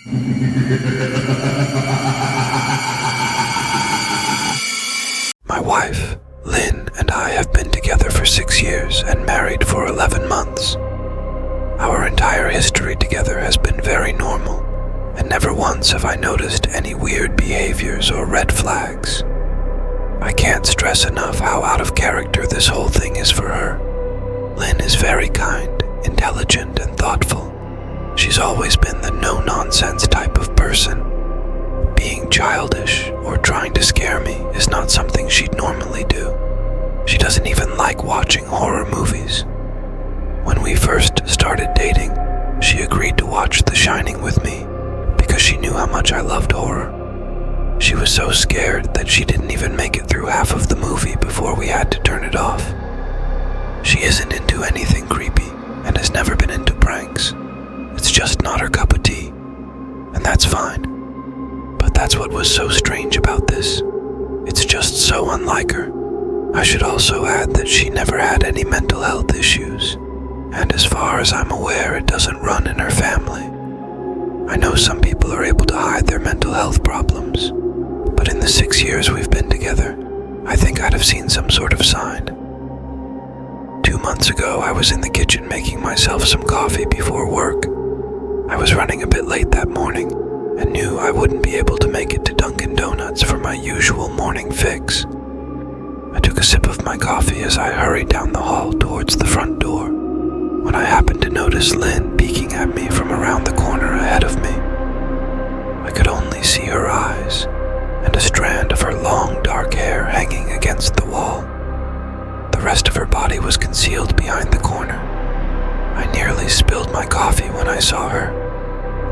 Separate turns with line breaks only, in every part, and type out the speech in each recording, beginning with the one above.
My wife, Lynn, and I have been together for 6 years and married for 11 months. Our entire history together has been very normal, and never once have I noticed any weird behaviors or red flags. I can't stress enough how out of character this whole thing is for her. Lynn is very kind, intelligent, and thoughtful. She's always been the no-nonsense type of person. Being childish or trying to scare me is not something she'd normally do. She doesn't even like watching horror movies. When we first started dating, she agreed to watch The Shining with me because she knew how much I loved horror. She was so scared that she didn't even make it through half of the movie before we had to turn it off. She isn't into anything creepy and has never been into pranks. It's just not her cup of tea, and that's fine. But that's what was so strange about this. It's just so unlike her. I should also add that she never had any mental health issues, and as far as I'm aware, it doesn't run in her family. I know some people are able to hide their mental health problems, but in the 6 years we've been together, I think I'd have seen some sort of sign. 2 months ago, I was in the kitchen making myself some coffee before work. I was running a bit late that morning and knew I wouldn't be able to make it to Dunkin' Donuts for my usual morning fix. I took a sip of my coffee as I hurried down the hall towards the front door, when I happened to notice Lynn peeking at me from around the corner ahead of me. I could only see her eyes and a strand of her long dark hair hanging against the wall. The rest of her body was concealed behind the corner. I nearly spilled my coffee when I saw her.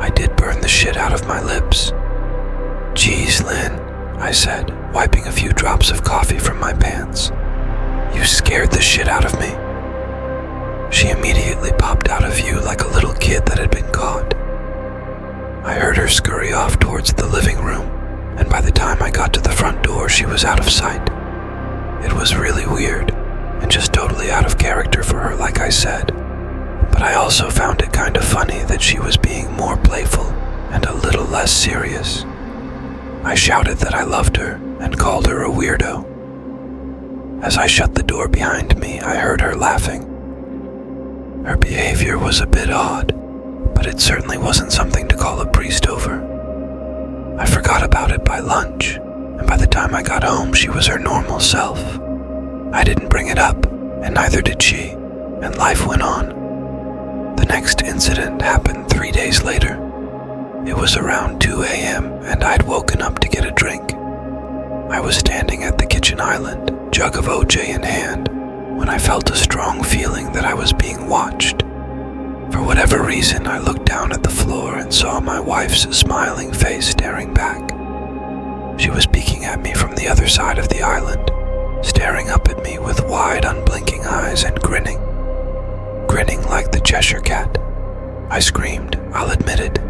I did burn the shit out of my lips. "Geez, Lynn," I said, wiping a few drops of coffee from my pants. "You scared the shit out of me." She immediately popped out of view like a little kid that had been caught. I heard her scurry off towards the living room, and by the time I got to the front door, she was out of sight. It was really weird, and just totally out of character for her, like I said. But I also found it kind of funny that she was being more playful and a little less serious. I shouted that I loved her and called her a weirdo. As I shut the door behind me, I heard her laughing. Her behavior was a bit odd, but it certainly wasn't something to call a priest over. I forgot about it by lunch, and by the time I got home, she was her normal self. I didn't bring it up, and neither did she, and life went on. The next incident happened 3 days later. It was around 2 a.m. and I'd woken up to get a drink. I was standing at the kitchen island, jug of OJ in hand, when I felt a strong feeling that I was being watched. For whatever reason, I looked down at the floor and saw my wife's smiling face staring back. She was peeking at me from the other side of the island, staring up at me with wide, unblinking eyes and grinning. Grinning like the Cheshire Cat. I screamed, I'll admit it.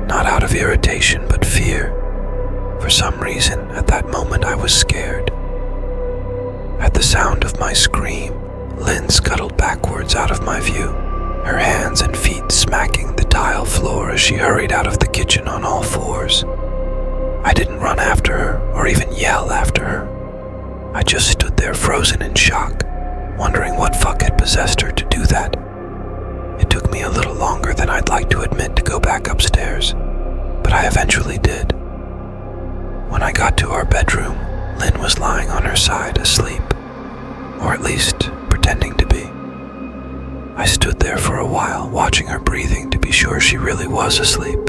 Not out of irritation, but fear. For some reason, at that moment, I was scared. At the sound of my scream, Lynn scuttled backwards out of my view, her hands and feet smacking the tile floor as she hurried out of the kitchen on all fours. I didn't run after her or even yell after her. I just stood there frozen in shock, wondering what fuck had possessed her to do that. It took me a little longer than I'd like to admit to go back upstairs, but I eventually did. When I got to our bedroom, Lynn was lying on her side asleep, or at least pretending to be. I stood there for a while, watching her breathing to be sure she really was asleep.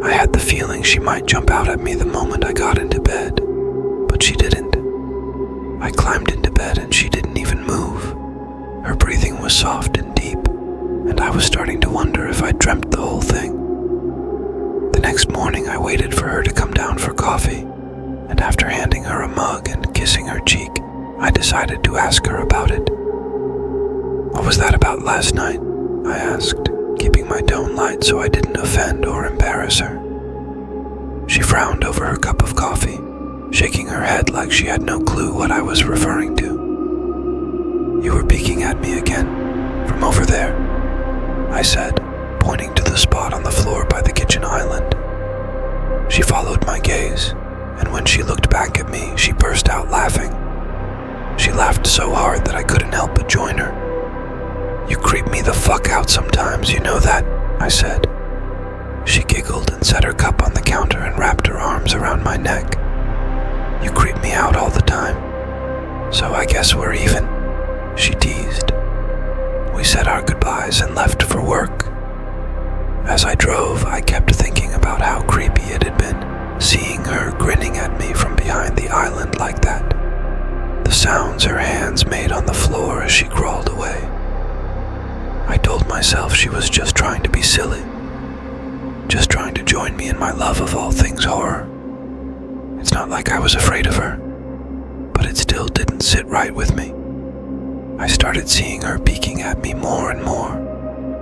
I had the feeling she might jump out at me the moment I got into bed, but she didn't. I climbed into bed and she didn't even move. Her breathing was soft and deep, and I was starting to wonder if I dreamt the whole thing. The next morning, I waited for her to come down for coffee, and after handing her a mug and kissing her cheek, I decided to ask her about it. "What was that about last night?" I asked, keeping my tone light so I didn't offend or embarrass her. She frowned over her cup of coffee, shaking her head like she had no clue what I was referring to. "You were peeking at me again, from over there," I said, pointing to the spot on the floor by the kitchen my gaze, and when she looked back at me, she burst out laughing. She laughed so hard that I couldn't help but join her. "You creep me the fuck out sometimes, you know that?" I said. She giggled and set her cup on the counter and wrapped her arms around my neck. "You creep me out all the time, so I guess we're even," she teased. We said our goodbyes and left for work. As I drove, I kept thinking about how creepy it had been, seeing her grinning at me from behind the island like that. The sounds her hands made on the floor as she crawled away. I told myself she was just trying to be silly, just trying to join me in my love of all things horror. It's not like I was afraid of her, but it still didn't sit right with me. I started seeing her peeking at me more and more.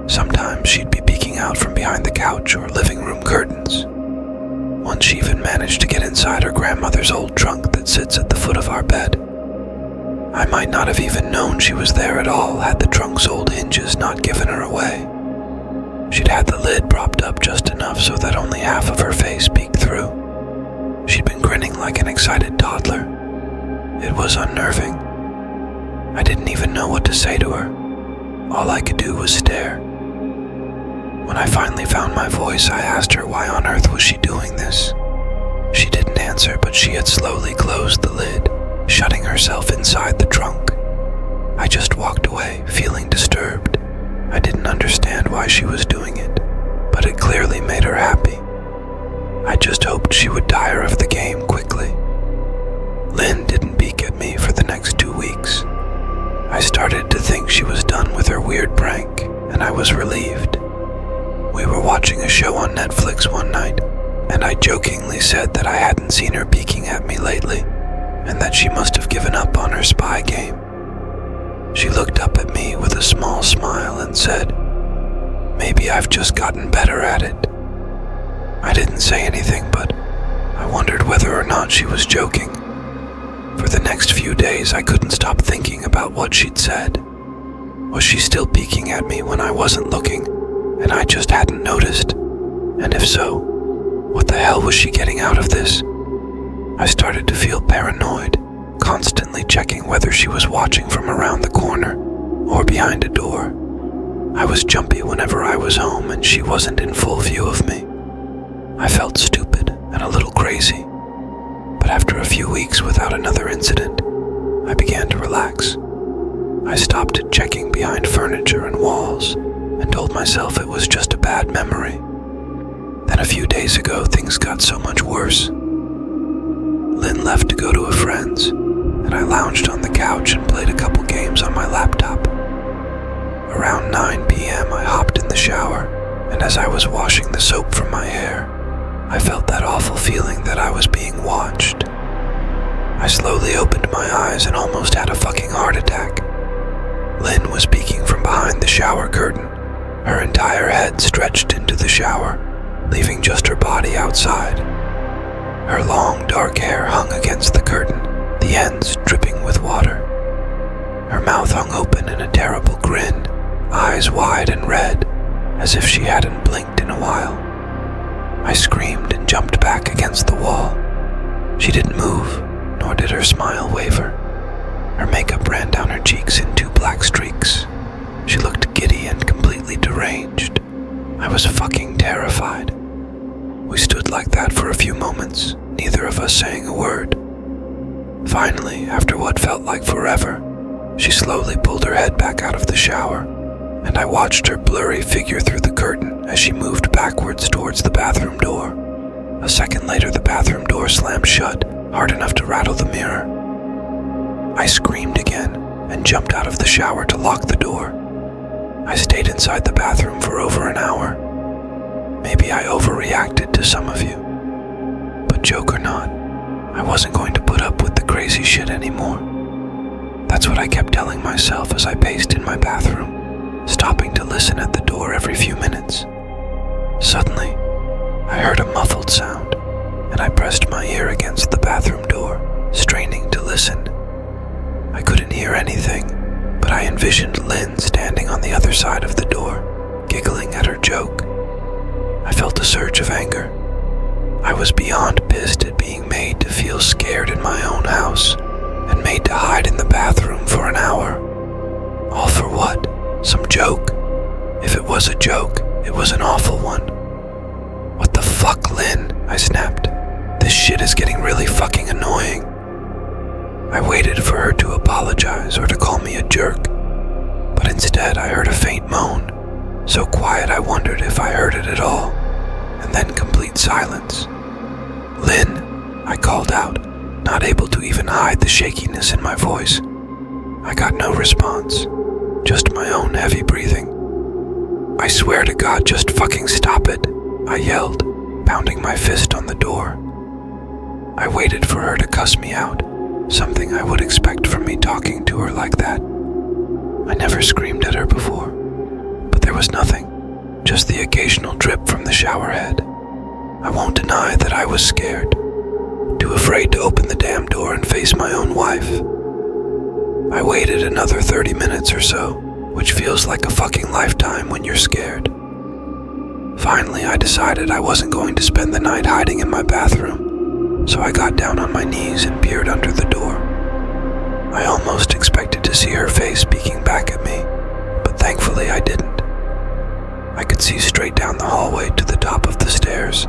Sometimes she'd be peeking out from behind the couch or living room curtains. Once she even managed to get inside her grandmother's old trunk that sits at the foot of our bed. I might not have even known she was there at all had the trunk's old hinges not given her away. She'd had the lid propped up just enough so that only half of her face peeked through. She'd been grinning like an excited toddler. It was unnerving. I didn't even know what to say to her. All I could do was stare. When I finally found my voice, I asked her why on earth was she doing this. She didn't answer, but she had slowly closed the lid, shutting herself inside the trunk. I just walked away, feeling disturbed. I didn't understand why she was doing it, but it clearly made her happy. I just hoped she would tire of the game quickly. Lynn didn't peek at me for the next 2 weeks. I started to think she was done with her weird prank, and I was relieved. We were watching a show on Netflix one night, and I jokingly said that I hadn't seen her peeking at me lately, and that she must have given up on her spy game. She looked up at me with a small smile and said, "Maybe I've just gotten better at it." I didn't say anything, but I wondered whether or not she was joking. For the next few days, I couldn't stop thinking about what she'd said. Was she still peeking at me when I wasn't looking, and I just hadn't noticed? And if so, what the hell was she getting out of this? I started to feel paranoid, constantly checking whether she was watching from around the corner or behind a door. I was jumpy whenever I was home and she wasn't in full view of me. I felt stupid and a little crazy. But after a few weeks without another incident, I began to relax. I stopped checking behind furniture and walls and told myself it was just a bad memory. Then a few days ago, things got so much worse. Lynn left to go to a friend's, and I lounged on the couch and played a couple games on my laptop. Around 9 p.m., I hopped in the shower, and as I was washing the soap from my hair, I felt that awful feeling that I was being watched. I slowly opened my eyes and almost had a fucking heart attack. Lynn was peeking from behind the shower curtain, her entire head stretched into the shower, leaving just her body outside. Her long, dark hair hung against the curtain, the ends dripping with water. Her mouth hung open in a terrible grin, eyes wide and red, as if she hadn't blinked in a while. I screamed and jumped back against the wall. She didn't move, nor did her smile waver. Her makeup ran down her cheeks in 2 black streaks. She looked giddy and completely deranged. I was fucking terrified. We stood like that for a few moments, neither of us saying a word. Finally, after what felt like forever, she slowly pulled her head back out of the shower, and I watched her blurry figure through the curtain as she moved backwards towards the bathroom door. A second later, the bathroom door slammed shut, hard enough to rattle the mirror. I screamed again and jumped out of the shower to lock the door. I stayed inside the bathroom for over an hour. Maybe I overreacted to some of you. But joke or not, I wasn't going to put up with the crazy shit anymore. That's what I kept telling myself as I paced in my bathroom, stopping to listen at the door every few minutes. Suddenly, I heard a muffled sound, and I pressed my ear against the bathroom door, straining to listen. I couldn't hear anything, but I envisioned Lynn standing on the other side of the door, giggling at her joke. I felt a surge of anger. I was beyond pissed at being made to feel scared in my own house and made to hide in the bathroom for an hour. All for what? Some joke? If it was a joke, it was an awful one. What the fuck, Lynn? I snapped. This shit is getting really fucking annoying. I waited for her to apologize or to call me a jerk, but instead I heard a faint moan, so quiet I wondered if I heard it at all, and then complete silence. Lynn, I called out, not able to even hide the shakiness in my voice. I got no response, just my own heavy breathing. I swear to God, just fucking stop it, I yelled, pounding my fist on the door. I waited for her to cuss me out, something I would expect from me talking to her like that. I never screamed at her before, but there was nothing, just the occasional drip from the shower head. I won't deny that I was scared, too afraid to open the damn door and face my own wife. I waited another 30 minutes or so, which feels like a fucking lifetime when you're scared. Finally, I decided I wasn't going to spend the night hiding in my bathroom, so I got down on my knees and peered under the door. I almost expected to see her face peeking back at me, but thankfully I didn't. I could see straight down the hallway to the top of the stairs,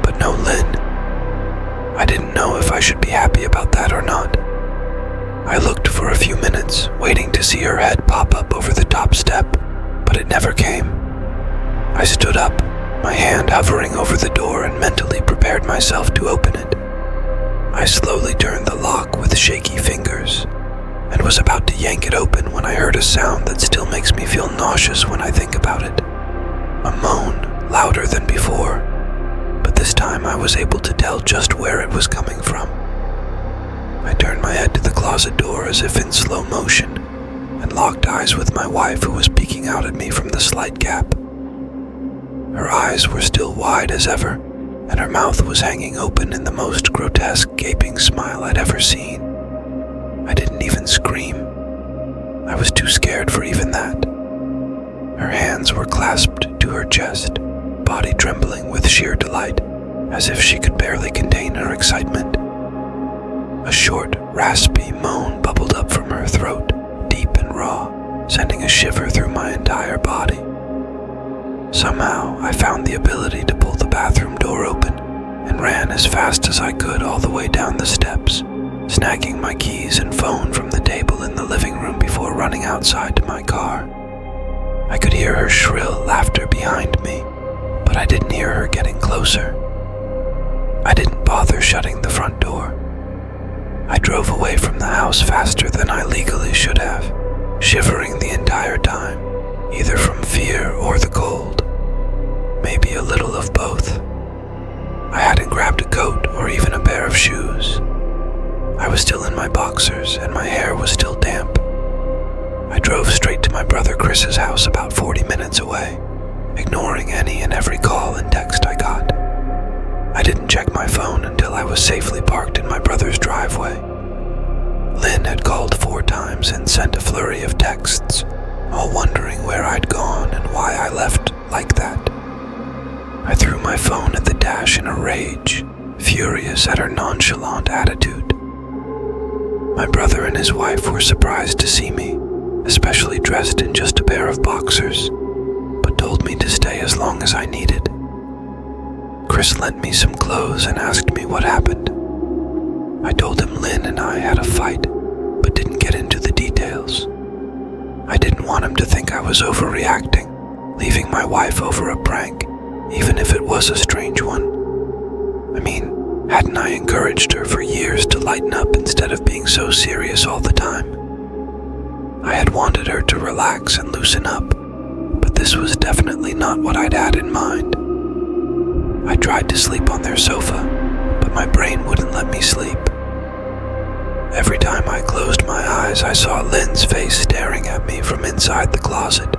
but no Lynn. I didn't know if I should be happy about that or not. I looked for a few minutes, waiting to see her head pop up over the top step, but it never came. I stood up, my hand hovering over the door, and mentally prepared myself to open it. I slowly turned the lock with shaky fingers, and was about to yank it open when I heard a sound that still makes me feel nauseous when I think about it. A moan, louder than before, but this time I was able to tell just where it was coming from. I turned my head to the closet door as if in slow motion, and locked eyes with my wife, who was peeking out at me from the slight gap. Her eyes were still wide as ever, and her mouth was hanging open in the most grotesque gaping smile I'd ever seen. I didn't even scream. I was too scared for even that. Her hands were clasped to her chest, body trembling with sheer delight, as if she could barely contain her excitement. A short, raspy moan bubbled up from her throat, deep and raw, sending a shiver through my entire body. Somehow, I found the ability to pull the bathroom door open and ran as fast as I could all the way down the steps, snagging my keys and phone from the table in the living room before running outside to my car. I could hear her shrill laughter behind me, but I didn't hear her getting closer. I didn't bother shutting the front door. I drove away from the house faster than I legally should have, shivering the entire time, either from fear or the cold. Maybe a little of both. I hadn't grabbed a coat or even a pair of shoes. I was still in my boxers and my hair was still damp. I drove straight to my brother Chris's house about 40 minutes away, ignoring any and every call and text I got. I didn't check my phone until I was safely parked in my brother's driveway. Lynn had called 4 times and sent a flurry of texts, all wondering where I'd gone and why I left like that. I threw my phone at the dash in a rage, furious at her nonchalant attitude. My brother and his wife were surprised to see me, especially dressed in just a pair of boxers, but told me to stay as long as I needed. Chris lent me some clothes and asked me what happened. I told him Lynn and I had a fight, but didn't get into the details. I didn't want him to think I was overreacting, leaving my wife over a prank, even if it was a strange one. I mean, hadn't I encouraged her for years to lighten up instead of being so serious all the time? I had wanted her to relax and loosen up, but this was definitely not what I'd had in mind. I tried to sleep on their sofa, but my brain wouldn't let me sleep. Every time I closed my eyes, I saw Lynn's face staring at me from inside the closet.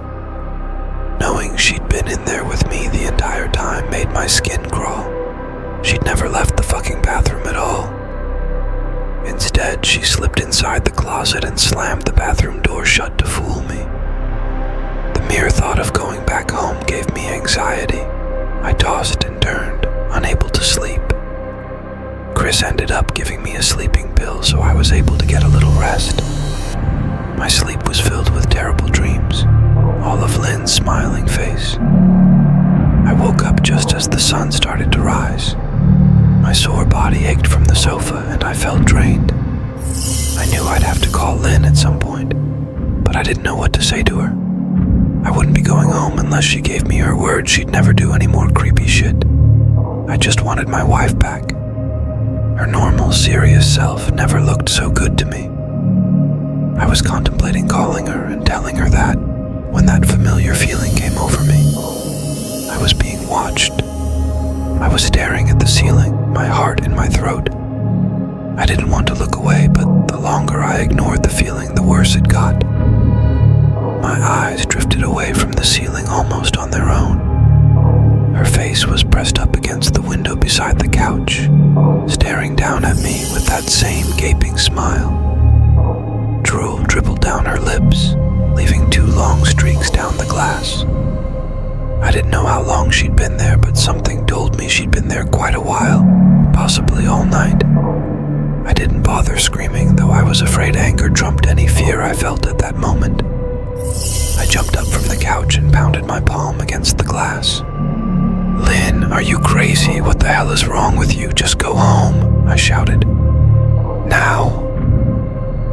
Knowing she'd been in there with me the entire time made my skin crawl. She'd never left the fucking bathroom at all. Instead, she slipped inside the closet and slammed the bathroom door shut to fool me. The mere thought of going back home gave me anxiety. I tossed and turned, unable to sleep. Chris ended up giving me a sleeping pill so I was able to get a little rest. My sleep was filled with terrible dreams, all of Lynn's smiling face. I woke up just as the sun started to rise. My sore body ached from the sofa and I felt drained. I knew I'd have to call Lynn at some point, but I didn't know what to say to her. I wouldn't be going home unless she gave me her word she'd never do any more creepy shit. I just wanted my wife back. Her normal, serious self never looked so good to me. I was contemplating calling her and telling her that when that familiar feeling came over me. I was being watched. I was staring at the ceiling, my heart in my throat. I didn't want to look away, but the longer I ignored the feeling, the worse it got. My eyes drifted away from the ceiling almost on their own. Her face was pressed up against the window beside the couch, staring down at me with that same gaping smile. Drool dribbled down her lips, leaving 2 long streaks down the glass. I didn't know how long she'd been there, but something told me she'd been there quite a while, possibly all night. I didn't bother screaming, though I was afraid anger trumped any fear I felt at that moment. I jumped up from the couch and pounded my palm against the glass. "Lynn, are you crazy? What the hell is wrong with you? Just go home," I shouted. "Now."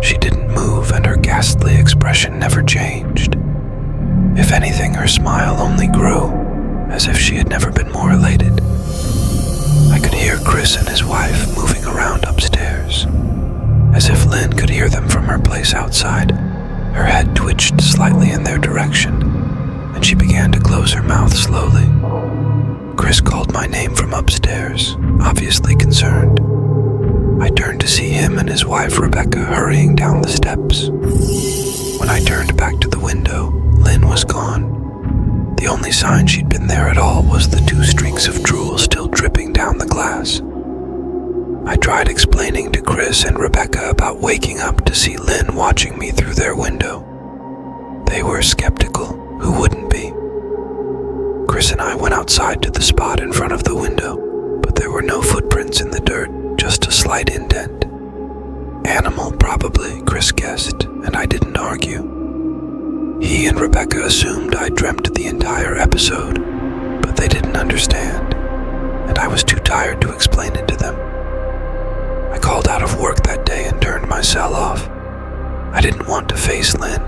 She didn't move and her ghastly expression never changed. If anything, her smile only grew, as if she had never been more elated. I could hear Chris and his wife moving around upstairs, as if Lynn could hear them from her place outside. Her head twitched slightly in their direction, and she began to close her mouth slowly. Chris called my name from upstairs, obviously concerned. I turned to see him and his wife Rebecca hurrying down the steps. When I turned back to the window, Lynn was gone. The only sign she'd been there at all was the 2 streaks of drool still dripping down the glass. I tried explaining to Chris and Rebecca about waking up to see Lynn watching me through their window. They were skeptical. Who wouldn't be? Chris and I went outside to the spot in front of the window, but there were no footprints in the dirt, just a slight indent. Animal, probably, Chris guessed, and I didn't argue. He and Rebecca assumed I dreamt the entire episode, but they didn't understand, and I was too tired to explain it to them. I called out of work that day and turned my cell off. I didn't want to face Lynn.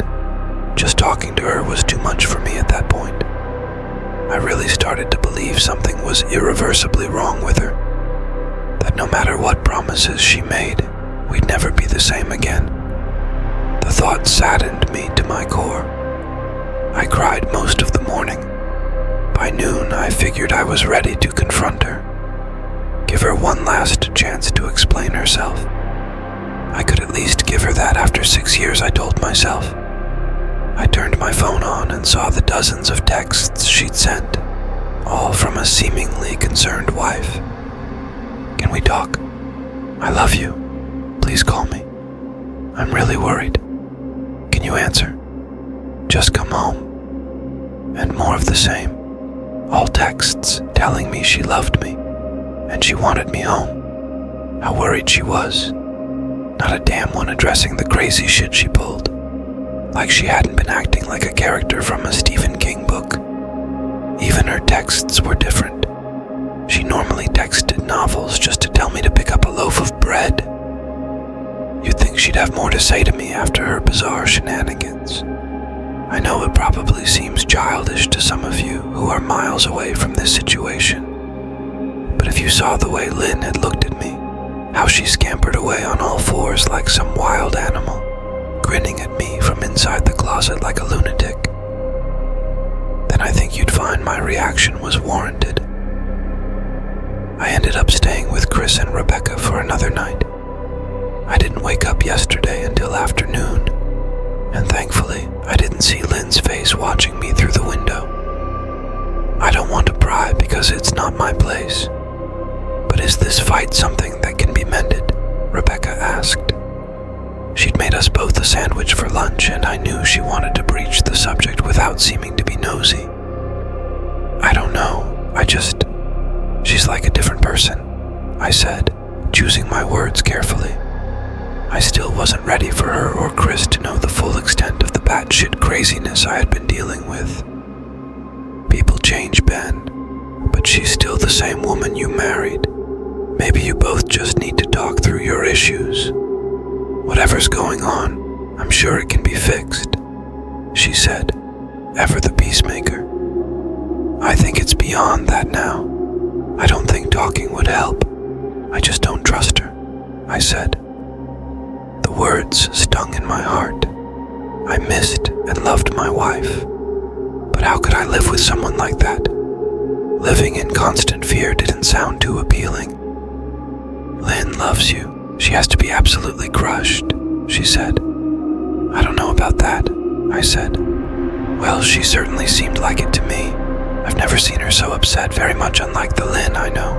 Just talking to her was too much for me at that point. I really started to believe something was irreversibly wrong with her, that no matter what promises she made, we'd never be the same again. The thought saddened me to my core. I cried most of the morning. By noon, I figured I was ready to confront her, give her one last chance to explain herself. I could at least give her that after 6 years, I told myself. I turned my phone on and saw the dozens of texts she'd sent, all from a seemingly concerned wife. "Can we talk? I love you. Please call me. I'm really worried. Can you answer? Just come home." And more of the same. All texts telling me she loved me, and she wanted me home. How worried she was. Not a damn one addressing the crazy shit she pulled. Like she hadn't been acting like a character from a Stephen King book. Even her texts were different. She normally texted novels just to tell me to pick up a loaf of bread. You'd think she'd have more to say to me after her bizarre shenanigans. I know it probably seems childish to some of you who are miles away from this situation. But if you saw the way Lynn had looked at me, how she scampered away on all fours like some wild animal, grinning at me from inside the closet like a lunatic, then I think you'd find my reaction was warranted. I ended up staying with Chris and Rebecca for another night. I didn't wake up yesterday until afternoon, and thankfully I didn't see Lynn's face watching me through the window. I don't want to pry because it's not my place. But is this fight something that can be mended? Rebecca asked. She'd made us both a sandwich for lunch, and I knew she wanted to breach the subject without seeming to be nosy. I don't know, she's like a different person, I said, choosing my words carefully. I still wasn't ready for her or Chris to know the full extent of the batshit craziness I had been dealing with. People change, Ben, but she's still the same woman you married. Maybe you both just need to talk through your issues. Whatever's going on, I'm sure it can be fixed, she said, ever the peacemaker. I think it's beyond that now. I don't think talking would help. I just don't trust her, I said. The words stung in my heart. I missed and loved my wife. But how could I live with someone like that? Living in constant fear didn't sound too appealing. Lynn loves you. She has to be absolutely crushed, she said. I don't know about that, I said. Well, she certainly seemed like it to me. I've never seen her so upset, very much unlike the Lynn I know,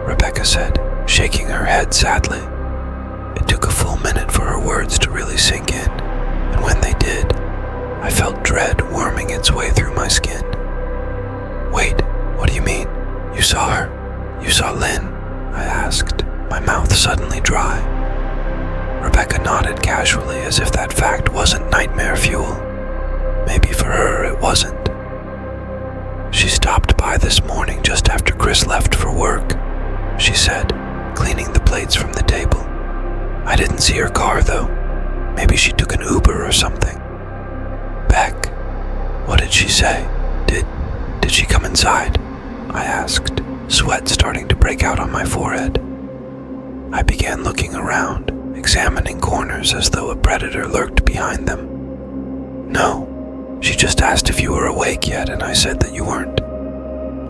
Rebecca said, shaking her head sadly. It took a full minute for her words to really sink in, and when they did, I felt dread worming its way through my skin. Wait, what do you mean? You saw her? You saw Lynn? I asked, my mouth suddenly dry. Rebecca nodded casually as if that fact wasn't nightmare fuel. Maybe for her it wasn't. She stopped by this morning just after Chris left for work, she said, cleaning the plates from the table. I didn't see her car though. Maybe she took an Uber or something. Beck, what did she say? Did she come inside? I asked, sweat starting to break out on my forehead. I began looking around, examining corners as though a predator lurked behind them. No, she just asked if you were awake yet, and I said that you weren't.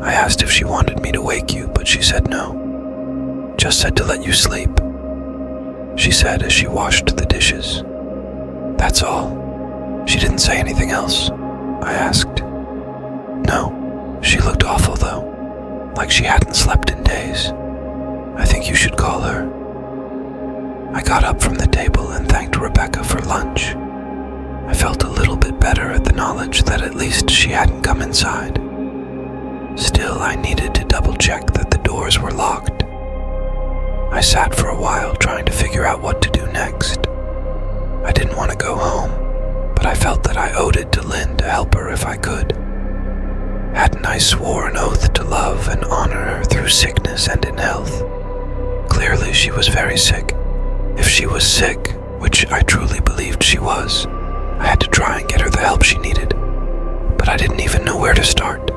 I asked if she wanted me to wake you, but she said no. Just said to let you sleep, she said as she washed the dishes. That's all. She didn't say anything else, I asked. No, she looked awful though, like she hadn't slept in days. I think you should call her. I got up from the table and thanked Rebecca for lunch. I felt a little bit better at the knowledge that at least she hadn't come inside. Still, I needed to double-check that the doors were locked. I sat for a while trying to figure out what to do next. I didn't want to go home, but I felt that I owed it to Lynn to help her if I could. Hadn't I swore an oath to love and honor her through sickness and in health? Clearly she was very sick. If she was sick, which I truly believed she was, I had to try and get her the help she needed. But I didn't even know where to start.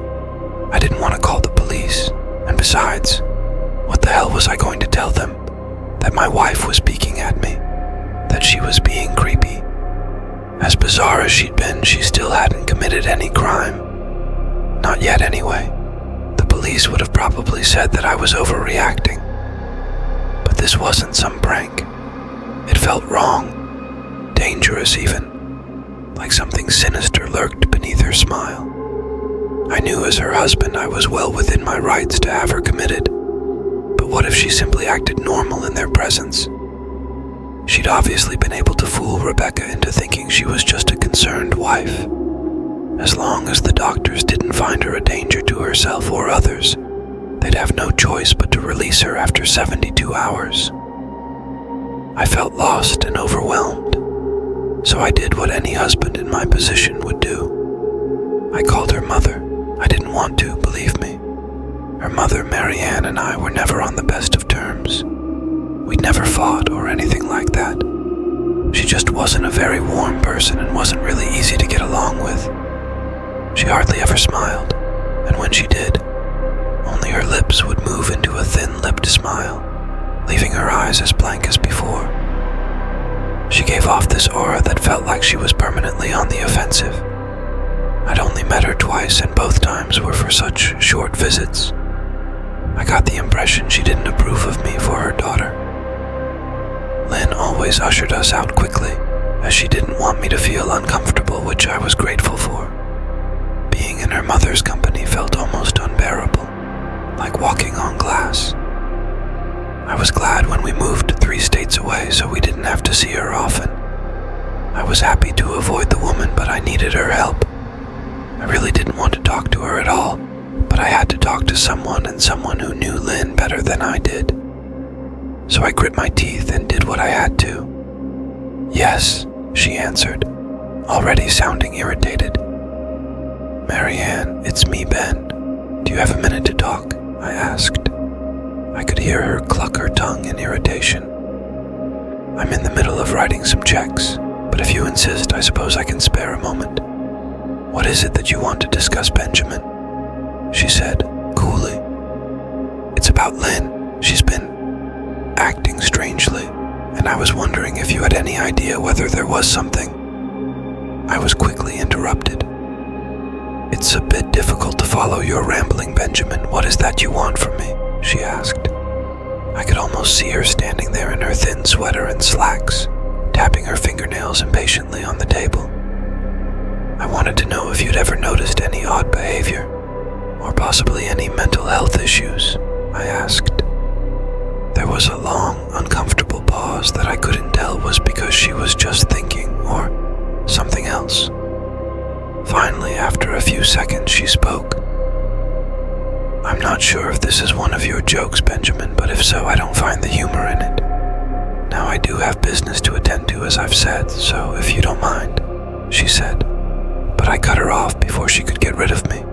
I didn't want to call the police, and besides, what the hell was I going to tell them? That my wife was peeking at me, that she was being creepy. As bizarre as she'd been, she still hadn't committed any crime. Not yet anyway. The police would have probably said that I was overreacting. But this wasn't some prank. It felt wrong, dangerous even, like something sinister lurked beneath her smile. I knew as her husband I was well within my rights to have her committed, but what if she simply acted normal in their presence? She'd obviously been able to fool Rebecca into thinking she was just a concerned wife. As long as the doctors didn't find her a danger to herself or others, they'd have no choice but to release her after 72 hours. I felt lost and overwhelmed, so I did what any husband in my position would do. I called her mother. I didn't want to, believe me. Her mother, Marianne, and I were never on the best of terms. We'd never fought or anything like that. She just wasn't a very warm person and wasn't really easy to get along with. She hardly ever smiled, and when she did, only her lips would move into a thin-lipped smile, leaving her eyes as blank as before. She gave off this aura that felt like she was permanently on the offensive. I'd only met her twice, and both times were for such short visits. I got the impression she didn't approve of me for her daughter. Lynn always ushered us out quickly, as she didn't want me to feel uncomfortable, which I was grateful for. Being in her mother's company felt almost unbearable, like walking on glass. I was glad when we moved 3 states away so we didn't have to see her often. I was happy to avoid the woman, but I needed her help. I really didn't want to talk to her at all, but I had to talk to someone, and someone who knew Lynn better than I did. so I grit my teeth and did what I had to. "Yes," she answered, already sounding irritated. "Marianne, it's me, Ben. Do you have a minute to talk?" I asked. I could hear her cluck her tongue in irritation. "I'm in the middle of writing some checks, but if you insist, I suppose I can spare a moment." "What is it that you want to discuss, Benjamin?" she said, coolly. "It's about Lynn. She's been acting strangely, and I was wondering if you had any idea whether there was something." I was quickly interrupted. "It's a bit difficult to follow your rambling, Benjamin. What is that you want from me?" she asked. I could almost see her standing there in her thin sweater and slacks, tapping her fingernails impatiently on the table. "I wanted to know if you'd ever noticed any odd behavior, or possibly any mental health issues," I asked. There was a long, uncomfortable pause that I couldn't tell was because she was just thinking or something else. Finally, after a few seconds, she spoke. "I'm not sure if this is one of your jokes, Benjamin, but if so, I don't find the humor in it. Now, I do have business to attend to, as I've said, so if you don't mind," she said, but I cut her off before she could get rid of me.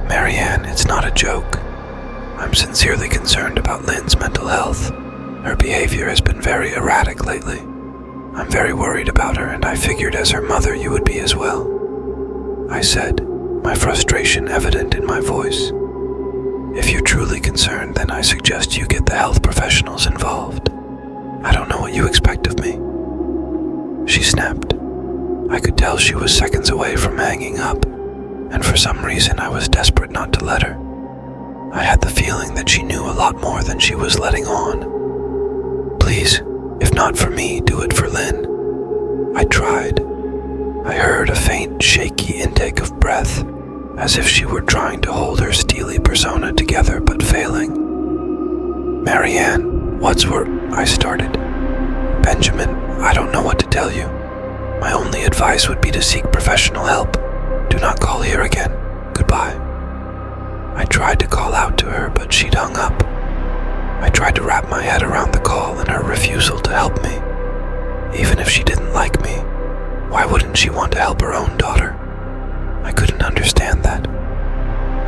"Marianne, it's not a joke. I'm sincerely concerned about Lynn's mental health. Her behavior has been very erratic lately. I'm very worried about her, and I figured as her mother you would be as well," I said, my frustration evident in my voice. "If you're truly concerned, then I suggest you get the health professionals involved. I don't know what you expect of me." She snapped. I could tell she was seconds away from hanging up, and for some reason I was desperate not to let her. I had the feeling that she knew a lot more than she was letting on. "Please, if not for me, do it for Lynn." I tried. I heard a faint, shaky intake of breath, as if she were trying to hold her steely persona together but failing. "Marianne, I started. "Benjamin, I don't know what to tell you. My only advice would be to seek professional help. Do not call here again. Goodbye." I tried to call out to her, but she'd hung up. I tried to wrap my head around the call and her refusal to help me. Even if she didn't like me, why wouldn't she want to help her own daughter? I couldn't understand that.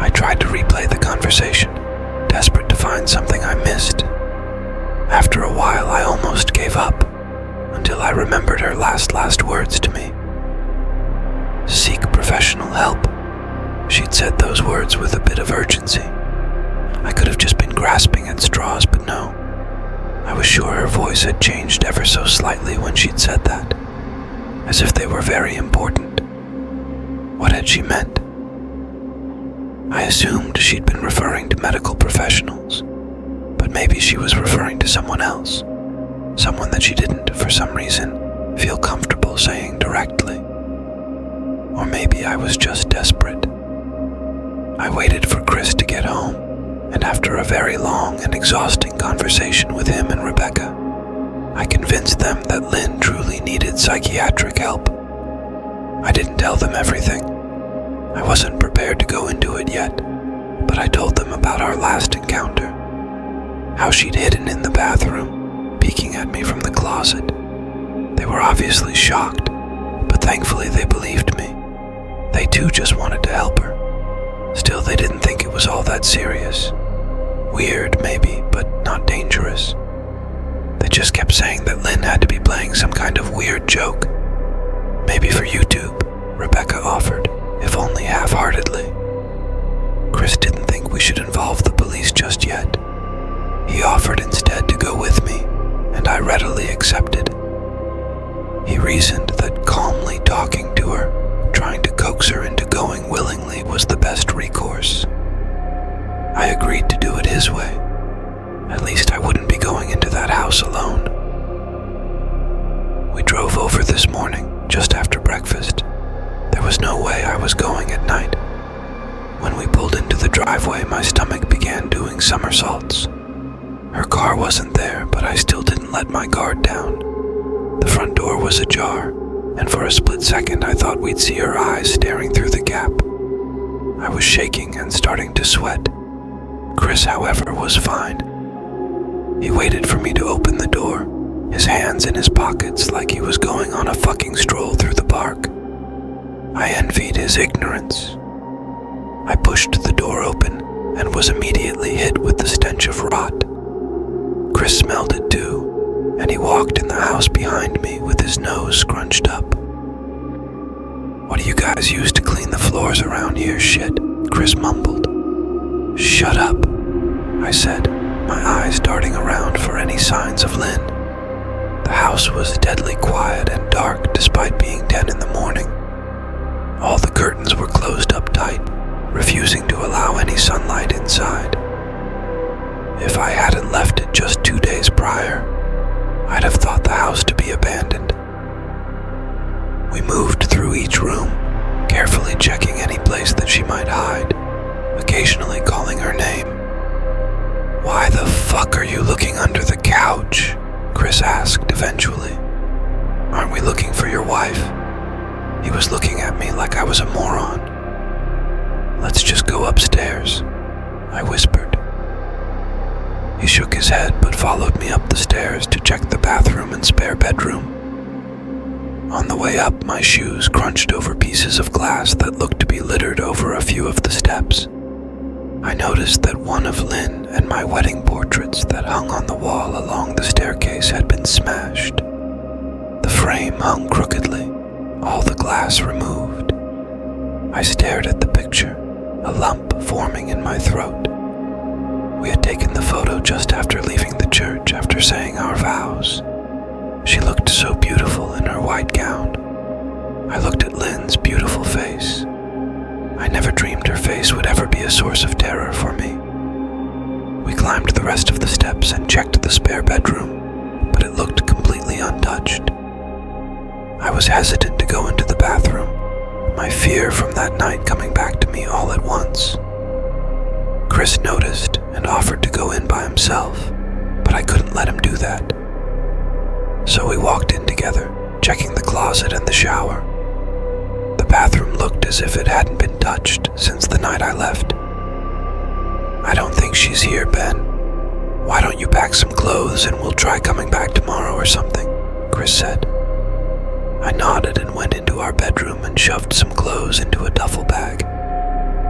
I tried to replay the conversation, desperate to find something I missed. After a while, I almost gave up, until I remembered her last words to me. "Seek professional help." She'd said those words with a bit of urgency. I could have just been grasping at straws, but no. I was sure her voice had changed ever so slightly when she'd said that, as if they were very important. What had she meant? I assumed she'd been referring to medical professionals, but maybe she was referring to someone else, someone that she didn't, for some reason, feel comfortable saying directly. Or maybe I was just desperate. I waited for Chris to get home, and after a very long and exhausting conversation with him and Rebecca, I convinced them that Lynn truly needed psychiatric help. I didn't tell them everything. I wasn't prepared to go into it yet, but I told them about our last encounter, how she'd hidden in the bathroom, peeking at me from the closet. They were obviously shocked, but thankfully they believed me. They too just wanted to help her. Still, they didn't think it was all that serious. Weird, maybe, but not dangerous. They just kept saying that Lynn had to be playing some kind of weird joke. Maybe for YouTube, Rebecca offered, if only half-heartedly. Chris didn't think we should involve the police just yet. He offered instead to go with me, and I readily accepted. He reasoned that calmly talking to her, trying to coax her into going willingly, was the best recourse. I agreed to do it his way. At least I wouldn't be going into that house alone. We drove over this morning, just after breakfast. There was no way I was going at night. When we pulled into the driveway, my stomach began doing somersaults. Her car wasn't there, but I still didn't let my guard down. The front door was ajar, and for a split second I thought we'd see her eyes staring through the gap. I was shaking and starting to sweat. Chris, however, was fine. He waited for me to open the door, his hands in his pockets like he was going on a fucking stroll through the park. I envied his ignorance. I pushed the door open and was immediately hit with the stench of rot. Chris smelled it too, and he walked in the house behind me with his nose scrunched up. "What do you guys use to clean the floors around here, shit?" Chris mumbled. "Shut up," I said, my eyes darting around for any signs of Lynn. The house was deadly quiet and dark despite being 10 in the morning. All the curtains were closed up tight, refusing to allow any sunlight inside. If I hadn't left it just 2 days prior, I'd have thought the house to be abandoned. We moved through each room, carefully checking any place that she might hide, occasionally calling her name. "Why the fuck are you looking under the couch?" Chris asked eventually. "Aren't we looking for your wife?" He was looking at me like I was a moron. "Let's just go upstairs," I whispered. He shook his head but followed me up the stairs to check the bathroom and spare bedroom. On the way up, my shoes crunched over pieces of glass that looked to be littered over a few of the steps. I noticed that one of Lynn and my wedding portraits that hung on the wall along the staircase had been smashed. The frame hung crookedly, all the glass removed. I stared at the picture, a lump forming in my throat. We had taken the photo just after leaving the church after saying our vows. She looked so beautiful in her white gown. I looked at Lynn's beautiful face. I never dreamed her face would ever be a source of terror for me. We climbed the rest of the steps and checked the spare bedroom, but it looked completely untouched. I was hesitant to go into the bathroom, my fear from that night coming back to me all at once. Chris noticed and offered to go in by himself, but I couldn't let him do that. So we walked in together, checking the closet and the shower. The bathroom looked as if it hadn't been touched since the night I left. "I don't think she's here, Ben. Why don't you pack some clothes and we'll try coming back tomorrow or something?" Chris said. I nodded and went into our bedroom and shoved some clothes into a duffel bag.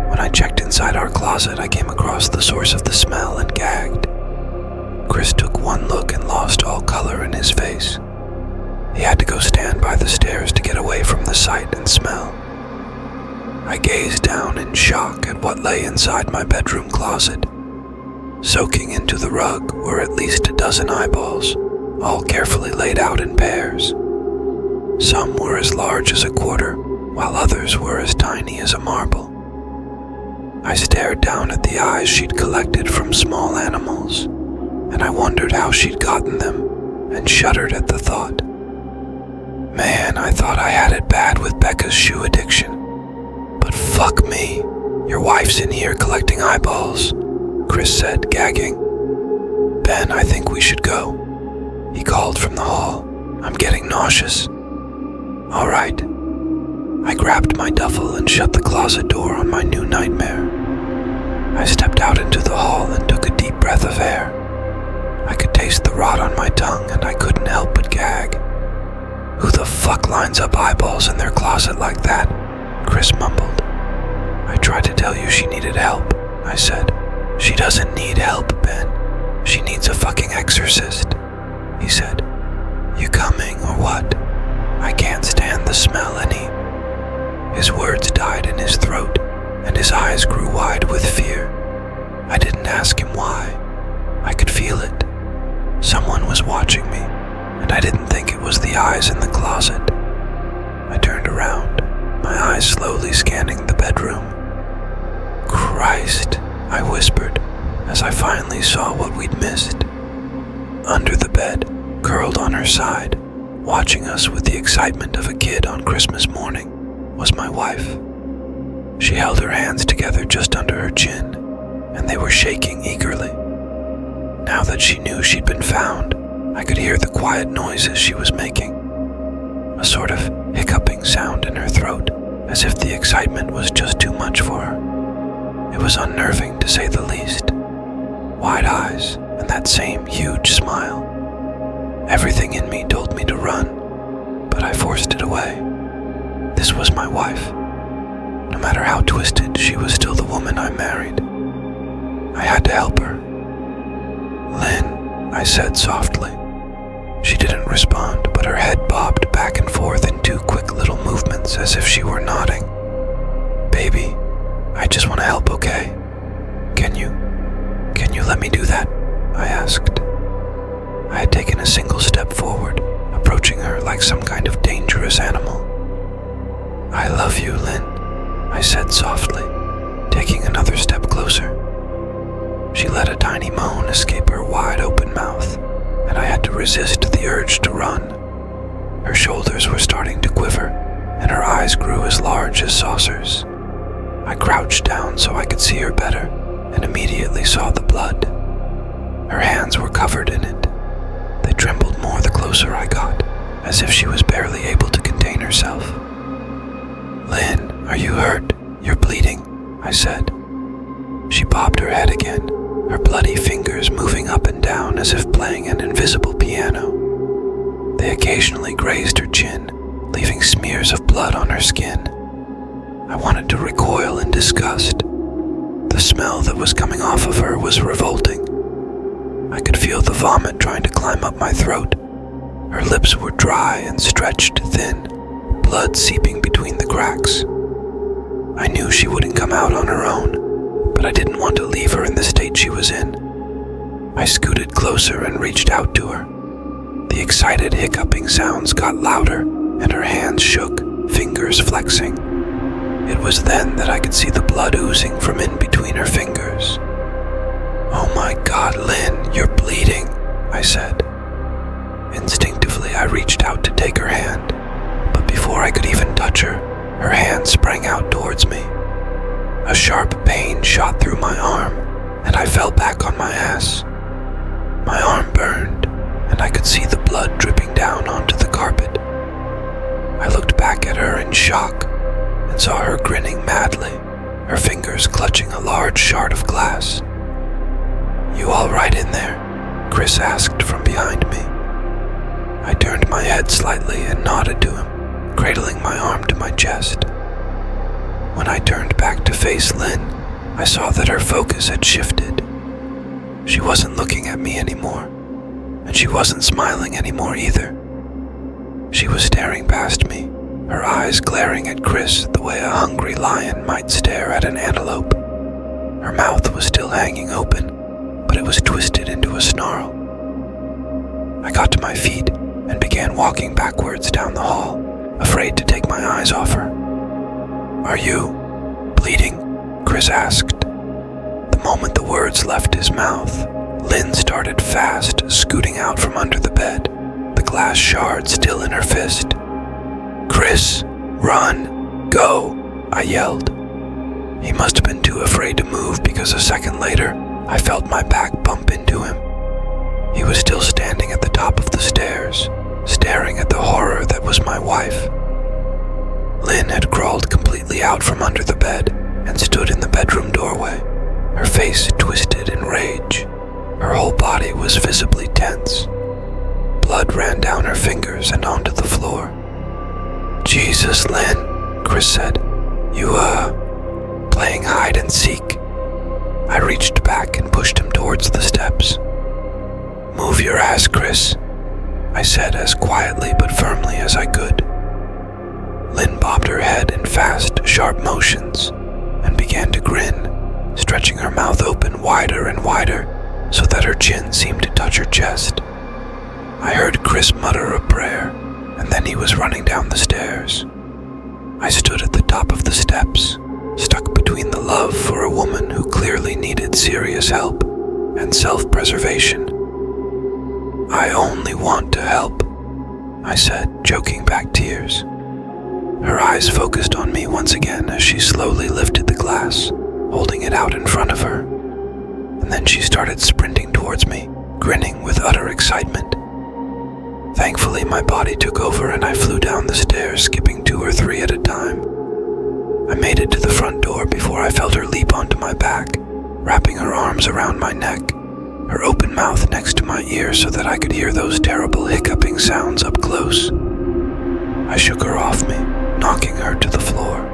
When I checked inside our closet, I came across the source of the smell and gagged. Chris took one look and lost all color in his face. He had to go stand by the stairs to get away from the sight and smell. I gazed down in shock at what lay inside my bedroom closet. Soaking into the rug were at least a dozen eyeballs, all carefully laid out in pairs. Some were as large as a quarter, while others were as tiny as a marble. I stared down at the eyes she'd collected from small animals, and I wondered how she'd gotten them, and shuddered at the thought. Man, I thought I had it bad with Becca's shoe addiction. But fuck me, your wife's in here collecting eyeballs, Chris said, gagging. Ben, I think we should go, he called from the hall. I'm getting nauseous. All right. I grabbed my duffel and shut the closet door on my new nightmare. I stepped out into the hall and took a deep breath of air. I could taste the rot on my tongue and I couldn't help but gag. Who the fuck lines up eyeballs in their closet like that? Chris mumbled. I tried to tell you she needed help, I said. She doesn't need help, Ben. She needs a fucking exorcist, he said. You coming or what? I can't stand the smell any. His words died in his throat, and his eyes grew wide with fear. I didn't ask him why. I could feel it. Someone was watching me, and I didn't think it was the eyes in the closet. I turned around, my eyes slowly scanning the bedroom. Christ, I whispered, as I finally saw what we'd missed. Under the bed, curled on her side, watching us with the excitement of a kid on Christmas morning, was my wife. She held her hands together just under her chin, and they were shaking eagerly. Now that she knew she'd been found, I could hear the quiet noises she was making. A sort of hiccuping sound in her throat, as if the excitement was just too much for her. It was unnerving to say the least. Wide eyes, and that same huge smile. Everything in me told me to run, but I forced it away. This was my wife. No matter how twisted, she was still the woman I married. I had to help her. "Lynn," I said softly. She didn't respond, but her head bobbed back and forth in 2 quick little movements as if she were nodding. "Baby, I just want to help, okay? Can you let me do that?" I asked. I had taken a single step forward, approaching her like some kind of dangerous animal. "I love you, Lynn," I said softly, taking another step closer. She let a tiny moan escape her wide-open mouth, and I had to resist the urge to run. Her shoulders were starting to quiver, and her eyes grew as large as saucers. I crouched down so I could see her better, and immediately saw the blood. Her hands were covered in it. They trembled more the closer I got, as if she was barely able to contain herself. "Lynn, are you hurt? You're bleeding," I said. She bobbed her head again, her bloody fingers moving up and down as if playing an invisible piano. They occasionally grazed her chin, leaving smears of blood on her skin. I wanted to recoil in disgust. The smell that was coming off of her was revolting. I could feel the vomit trying to climb up my throat. Her lips were dry and stretched thin, blood seeping between the cracks. I knew she wouldn't come out on her own, but I didn't want to leave her in the state she was in. I scooted closer and reached out to her. The excited hiccuping sounds got louder, and her hands shook, fingers flexing. It was then that I could see the blood oozing from in between her fingers. "Oh my God, Lynn, you're bleeding," I said. Instinctively, I reached out to take her hand, but before I could even touch her, her hand sprang out towards me. A sharp pain shot through my arm, and I fell back on my ass. My arm burned, and I could see the blood dripping down onto the carpet. I looked back at her in shock and saw her grinning madly, her fingers clutching a large shard of glass. "You all right in there?" Chris asked from behind me. I turned my head slightly and nodded to him, cradling my arm to my chest. When I turned back to face Lynn, I saw that her focus had shifted. She wasn't looking at me anymore, and she wasn't smiling anymore either. She was staring past me, her eyes glaring at Chris the way a hungry lion might stare at an antelope. Her mouth was still hanging open, but it was twisted into a snarl. I got to my feet and began walking backwards down the hall, afraid to take my eyes off her. "Are you bleeding?" Chris asked. The moment the words left his mouth, Lynn started fast, scooting out from under the bed, the glass shard still in her fist. "Chris, run, go," I yelled. He must have been too afraid to move because a second later, I felt my back bump into him. He was still standing at the top of the stairs, staring at the horror that was my wife. Lynn had crawled completely out from under the bed and stood in the bedroom doorway, her face twisted in rage. Her whole body was visibly tense. Blood ran down her fingers and onto the floor. "Jesus, Lynn," Chris said. You, playing hide and seek?" I reached back and pushed him towards the steps. "Move your ass, Chris," I said as quietly but firmly as I could. Lynn bobbed her head in fast, sharp motions and began to grin, stretching her mouth open wider and wider so that her chin seemed to touch her chest. I heard Chris mutter a prayer, and then he was running down the stairs. I stood at the top of the steps, stuck between the love for a woman who clearly needed serious help and self-preservation. "I only want to help," I said, choking back tears. Her eyes focused on me once again as she slowly lifted the glass, holding it out in front of her. And then she started sprinting towards me, grinning with utter excitement. Thankfully, my body took over and I flew down the stairs, skipping 2 or 3 at a time. I made it to the front door before I felt her leap onto my back, wrapping her arms around my neck. her open mouth next to my ear so that I could hear those terrible hiccuping sounds up close. I shook her off me, knocking her to the floor.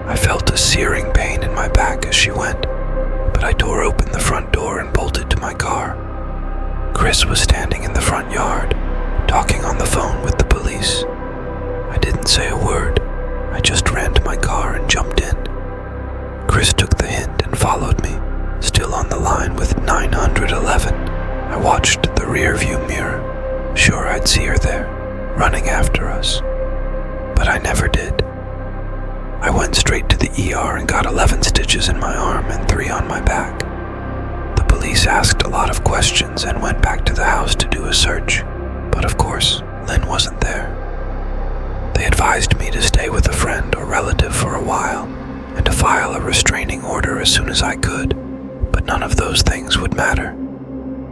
I felt a searing pain in my back as she went, but I tore open the front door and bolted to my car. Chris was standing in the front yard, talking on the phone with the police. I didn't say a word. I just ran to my car and jumped in. Chris took the hint and followed me, still on the line with 911. I watched the rearview mirror, sure I'd see her there, running after us. But I never did. I went straight to the ER and got 11 stitches in my arm and 3 on my back. The police asked a lot of questions and went back to the house to do a search, but of course, Lynn wasn't there. They advised me to stay with a friend or relative for a while and to file a restraining order as soon as I could, but none of those things would matter.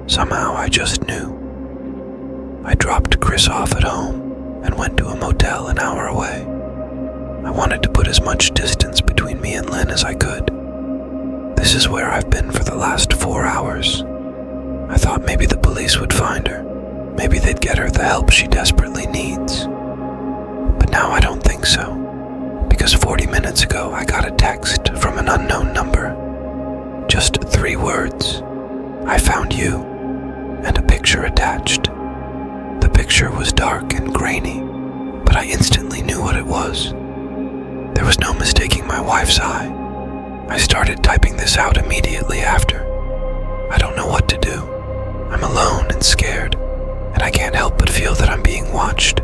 Somehow I just knew. I dropped Chris off at home and went to a motel an hour away. I wanted to put as much distance between me and Lynn as I could. This is where I've been for the last 4 hours. I thought maybe the police would find her. Maybe they'd get her the help she desperately needs. But now I don't think so, because 40 minutes ago I got a text from an unknown number. Just 3 words. I found you, and a picture attached. The picture was dark and grainy, but I instantly knew what it was. There was no mistaking my wife's eye. I started typing this out immediately after. I don't know what to do. I'm alone and scared, and I can't help but feel that I'm being watched.